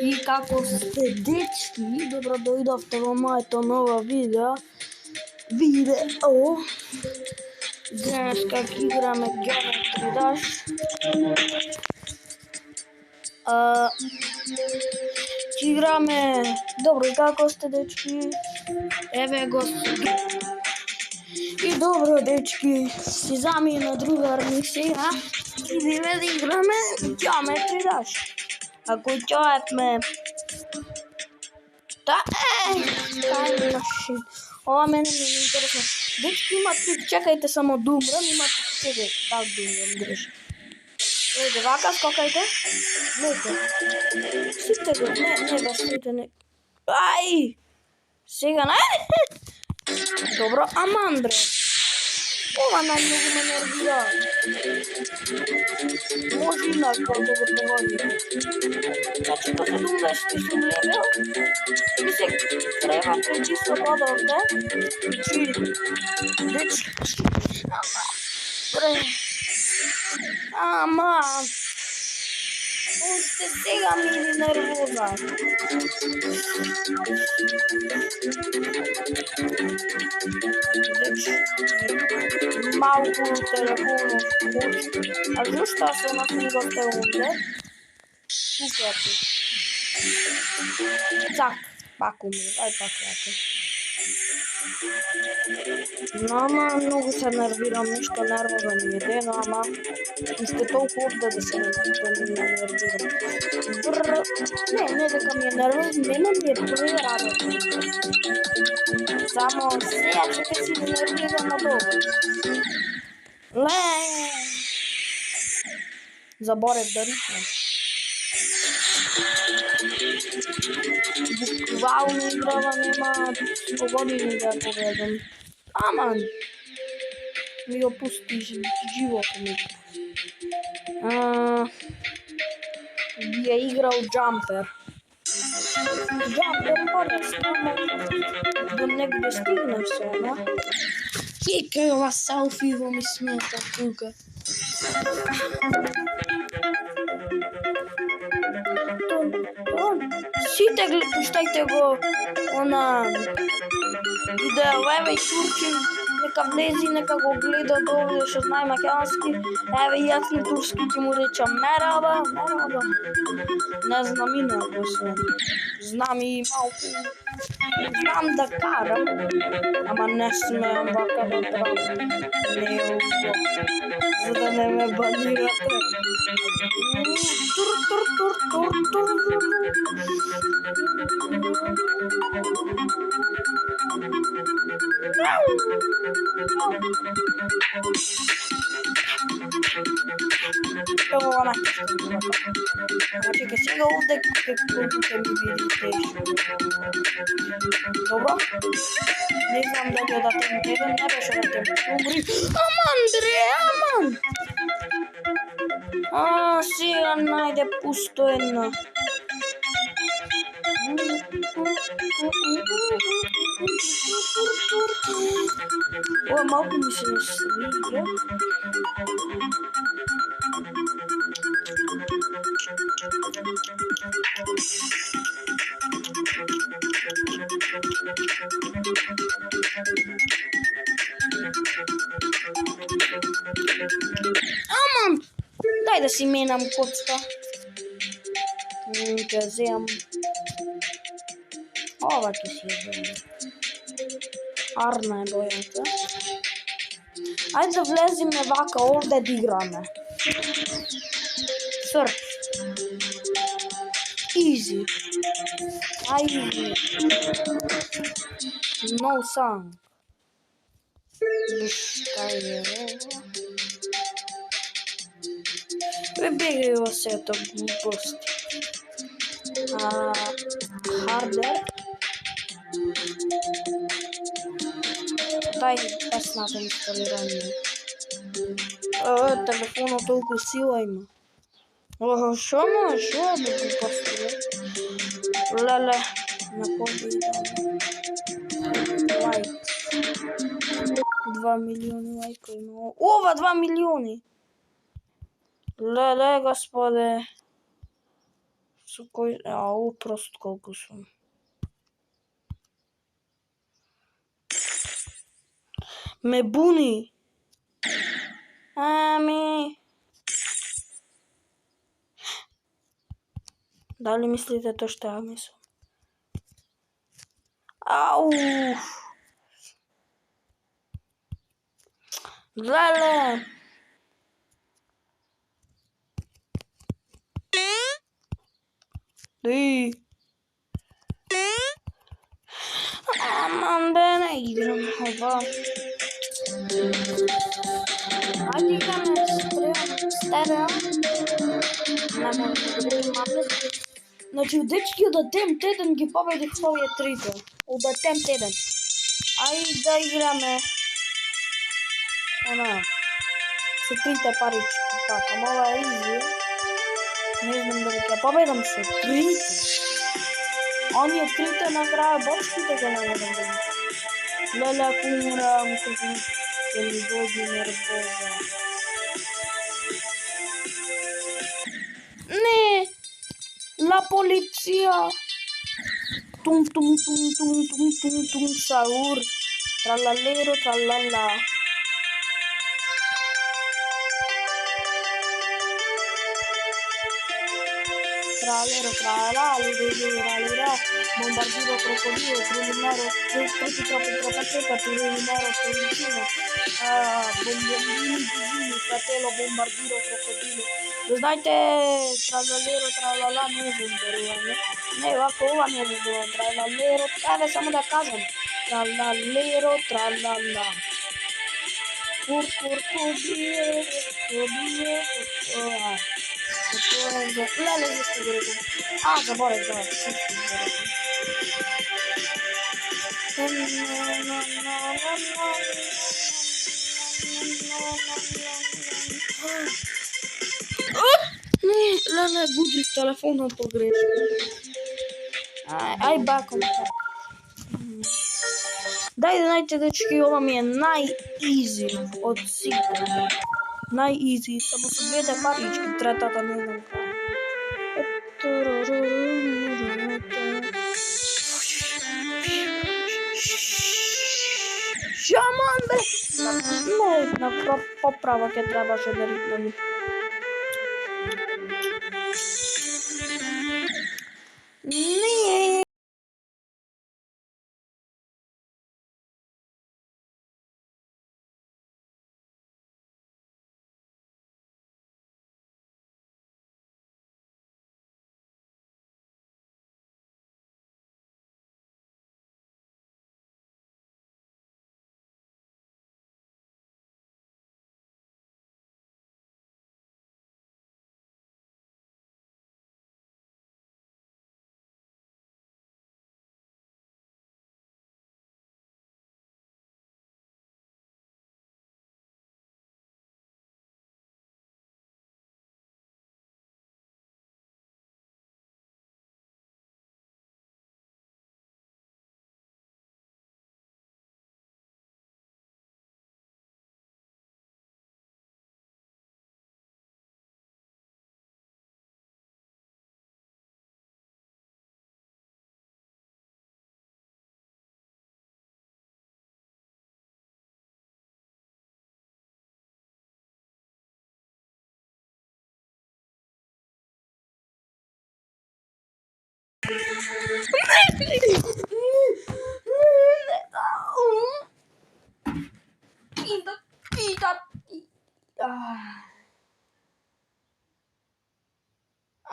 И како сте дечки, добро дојдовте во моето ново видео. Денес как играме Geometry Dash. Ќе играме. Добро, и како сте дечки? Еве го. И добро дечки, си замина другар ми сега. Идеме да играме Geometry Dash. Ако ќојатме тај машин. Ова мене ми е интересно. Дечки имате, чекајте само да умрам, имате чекај, так да умрам, греш. Еде, вака скокајте. Гледате. Сите го, не басите, не. Ај! Сега не. Добро, аман бре. Ова најмногу ме нервира. Може инако да го погоди. Значи, до 70 сум левел, ми се треба пречисто кодовте. Аман! Уште сега ми е нервоза. Малку телефонов кучи. А зашто се нафигате овде? Пукате. Цак, пак умре. Ај така јако. Но, ама, многу се нервирам, ништо нервоза ми е ден, ама искате толку овде да се нервирам. Не дека ми е нервоз, мене ми е прерадостно. Само сега ќе си нервирам надолу. Заборев да рикнем. Буквално играва нема години да победам. Аман! Ми го пусти живото ми. Би ја играл Джампер. Джампер мора до негде стигне все, но? Кекај ова селфиво ми смета тука. Сите пуштајте го она видео, еве и турчин, нека влези, нека го гледа довде што знае македонски, еве и јас на турски ќе му речам мераба. Не знам инако освен, знам и малку, знам да карам, ама не смеам вака да правам, не е убаво, за да не ме банирате. Evo ova način. Znači kad svega ovde kako mi vidite. Dobro? Ne znam da li odatem jedan, ne baš odatem. Umri. Aman bre, aman! Сега најде пусто една. Ова малку ми се не свиѓа. Аман! Дај да си менам коцка. Ќе земам. Ова ќе си ја земам. Арна е бојата. Ајде да влезиме вака овде да играме. Search. Easy. Easy. No song. Šta je ovo? Пребегај во сето глупости. Harder. Дај песната инсталирање. Телефонот толку сила има. Шо може? Шо е глупости? Леле, на победа. Лайк. 2 милиони лайка има. Ова 2 милиони! Леле, господе. Со кој... Ау, просто колку сум. Ме буни. Ами... Дали мислите тоа што ја мислам? Ау! Леле! Ди! Аман бе, не играм ова. Ајде играме стерео. Не може да го мамлес. Значи, дечки од Attempt 1 ги победих овие трите. Од Attempt 1. Ајде да играме. Она. Со трите парички. Така, ова е изи. Не знам дали ќе победам со трите. Оние трите на краја бочките ќе најдам да ги. Леле, ако умрам, како ќе ли дојде нервоза. Не! La polizia! Tum tum tum tum tum tum tum Saur. Trallallero trallalla. Trallero trallalla, bombardiro crocodilo, trilinero, trilinero, bombardino, fratello, bombardiro crocodilo. Вы знаете, тралалеро, тралала, не знам, не, вако ова не знам, тралалеро, еве само да кажам, тралалеро, тралала. Куркуркубие, кубие, леле, защо го рекам? Заборев, Леле, гудрих телефонот погрешно. Ај баком. Дај, знаете, дечки, ова ми е нај-изи од сите. Нај-изи, само со двете парички, третата не знам како. Шаман, бе! Не, на поправо ќе требаше да ритнем. Не.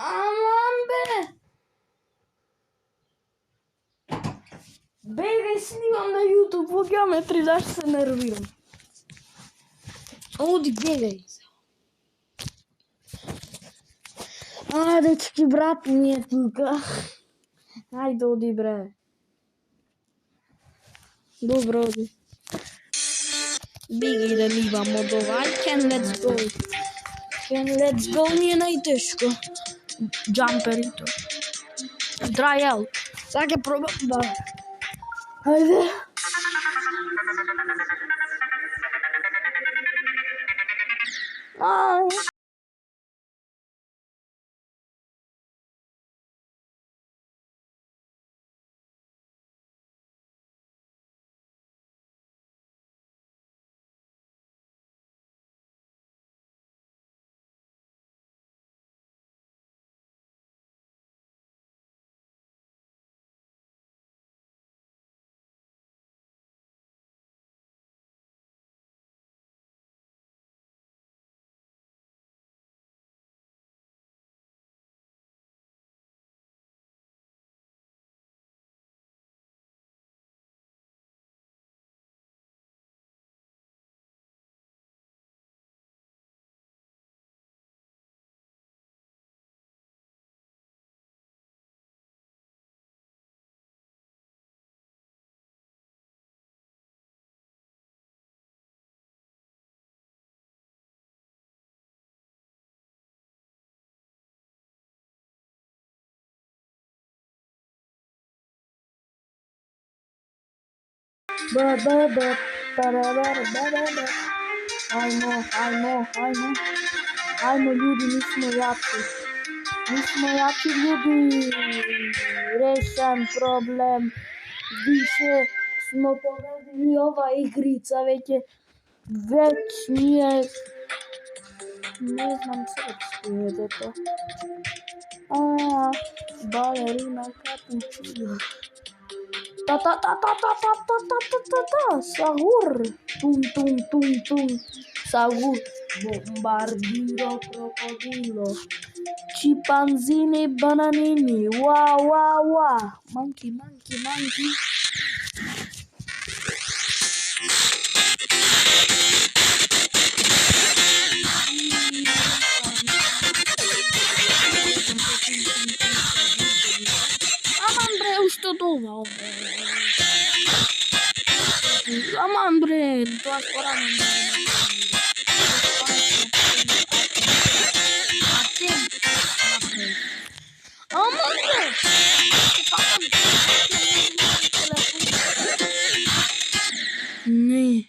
Aman be! Бегај, снимам на YouTube во геометри, зашто се нервирам? Оди, бегај. Дечки, брат ми е тука. Ајде, оди, бре. Добро, оди. Бегај да ливам од ова. Let's go. Let's go ми е најтешко. Джамперито. Dry out. Сега ќе пробам да... Ајде. Ајде. Ajmo ljudi, mi smo jači. Mi smo jači ljudi. Rešen problem. Više smo pobedili ova igrica, već nije, ne znam srpski je za to. Balerina cappuccino. Sahur. Tum. Sahur. Bombardiro crocodilo. Chimpanzini bananini. Wow. Monkey. Aman bre, ustotował. Aman bre, to skoro aman bre. Nie.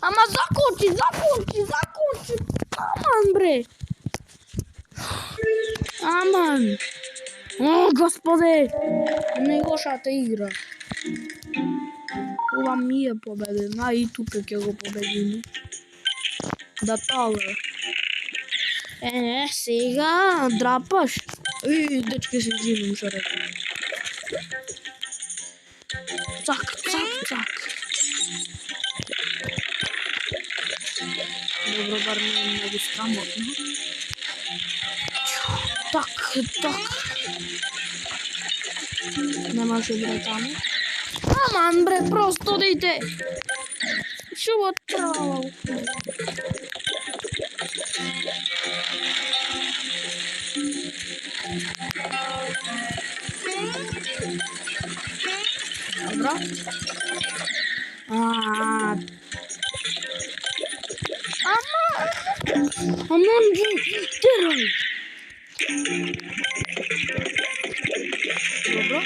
Ama zakończy. Aman bre. Aman. O gospody. Najgorsza ta igra. Ova nije pobede. Na YouTube ќе го победили. Да tower. Сега драпаш. Дечки се взимам шарето. Цак. Добро, бар не е много страмотно. Так. Не може да там. Аман бре, просто дайте. Чего трава? Добро. Аман бре, терай. Добро.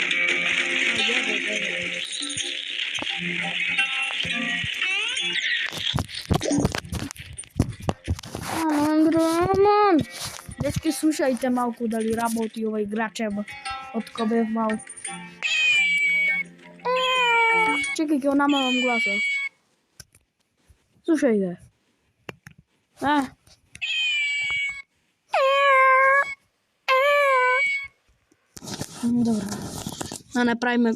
Aman. Dečki, slušajte malku, dali работи ovaj igračem od kobe mal. Čekaj, ona mam glasa. Slušajte. Dobro. Ne pravime.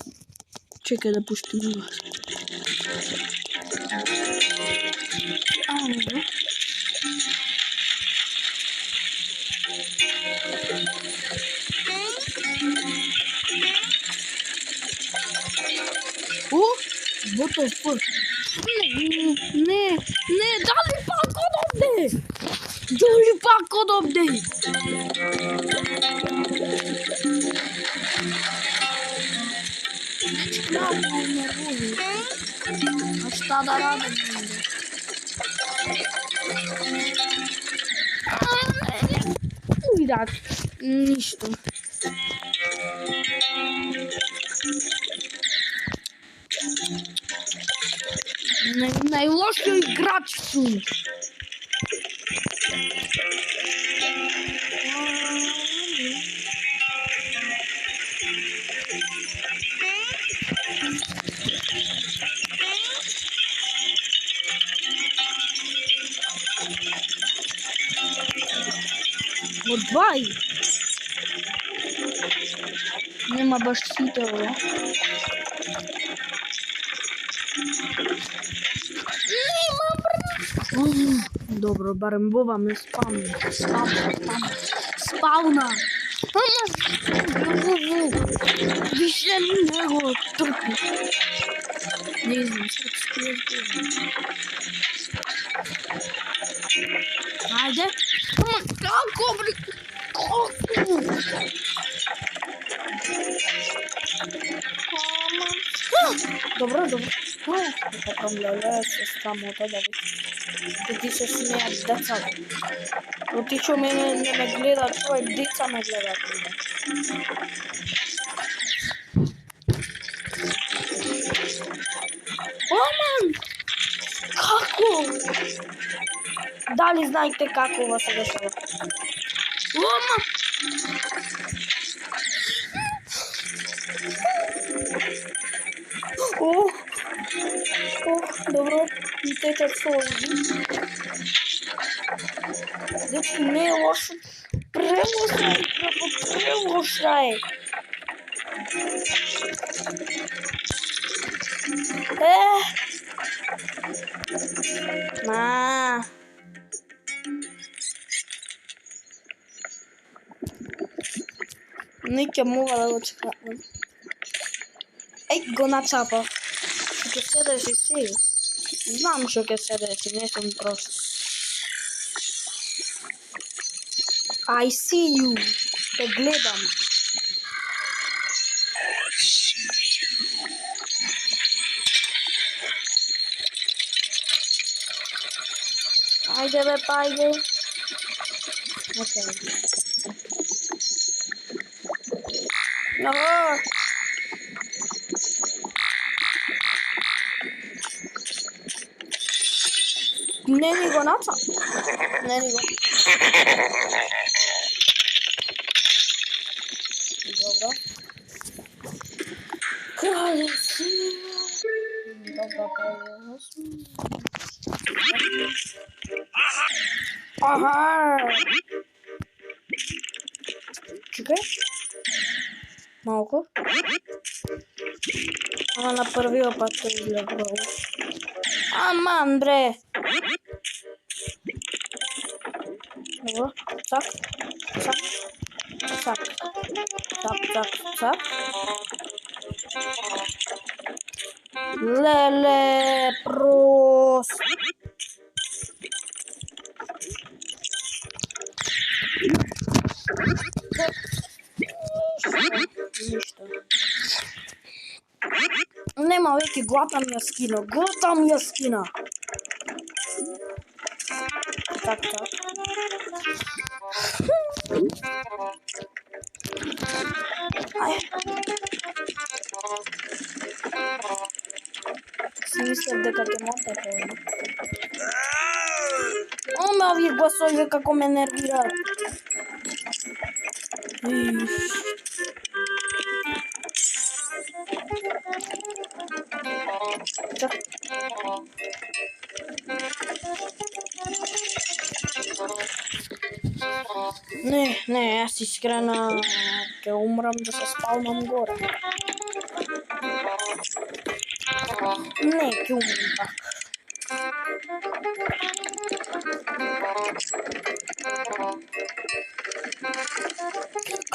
Čekaj, da puštim glas. What the fuck? Ne, dali pak odovde! A šta da radim? Uvidak, ništa. Najlošiji igrač su. Odvaj. Nema baš sitova. Dobro, barem Vova me spavna. Više nego trpi. Ne znam, srpski je ajde. Kako bre? Dobro. Popravljala se sramota da Ке ти се смеат деца. Отичо мене не ме гледа човек, деца ме гледат. Оман! Како? Дали знаете како ова се дешава? Оман! Добро, и течат солзи. Дечки, не е лошо. Прелоша е. Ма. Не ќе мога да го чекам. Еј, го начапа. Што ќе седеш и си. Знам што ќе седеш и не сум прост. I see you. Те гледам. Ајде бе, па ајде. Окей. Не ни го наца. Не ни го. Добро. Крале си. Добро, Аха. Чекай. Малко. Ама на првиот пат се изгледа. Аман, бре. Добро. Так. Так. Так. Так, так, так. Леле, просто. Ништо. Нема веќе глатам ја скина. Так, так. Ај. Си мислев дека ќе мотате. Оме овие гласови како ме нервираат. Не, јас искрено ќе умрам да се спалнам горе. Не, ќе умрам пак.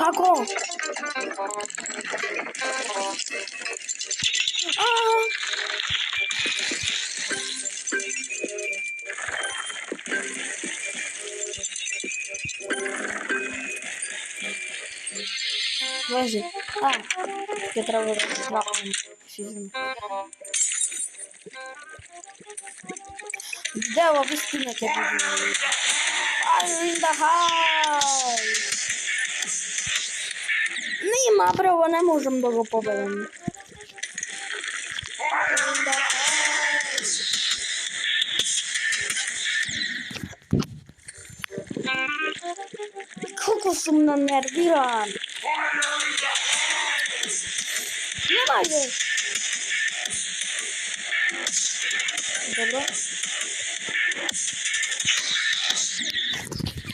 Како? Лежи. Ќе треба да хватам. Дела вистина ќе биде. I'm in the house. Нема, браво, не можам да го победам. Колко сум нанервиран. Немај бе. Добро.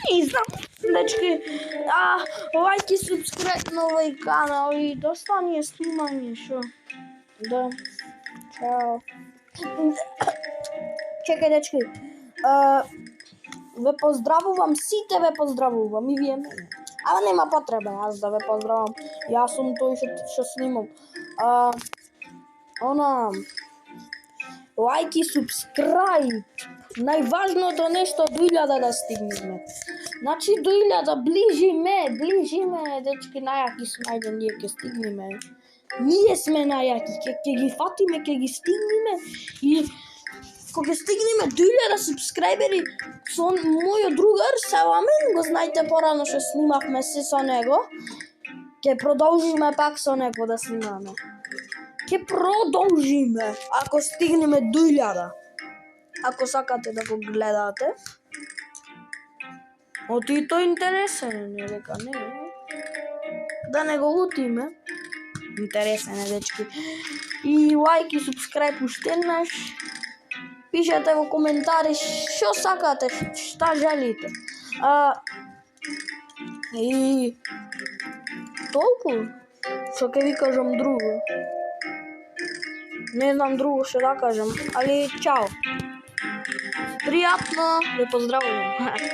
Не знам, дечки, лайк и субскрайб на овој канал и доста ни е снимање, шо? Да, чао. Чекај, дечки, ве поздравувам, сите ве поздравувам и вие мене. Ама нема потреба јас да ве поздравам, јас сум тој што снимам. Лайк и субскрайб. Најважното нешто до 1000 да стигнеме. Значи до 1000 ближиме, дечки, најаки сме, ајде ние ќе стигнеме. Ние сме најаки, ќе ги фатиме, ќе ги стигнеме и кога стигнеме 1000 субскрайбери со мојот другар Селамин, го знаете порано што снимавме се со него. Ќе продолжиме пак со него да снимаме. Ќе продолжиме ако стигнеме 1000. Ако сакате да го гледате. Оти тој интересен е, дека не е. Да не го лутиме. Интересен е, дечки. И лайк и субскрайб уште еднаш. Пишете во коментари што сакате, шта желите. И толку, што ќе ви кажам друго. Не знам друго што да кажам, али чао. Пријатно, ве поздравувам.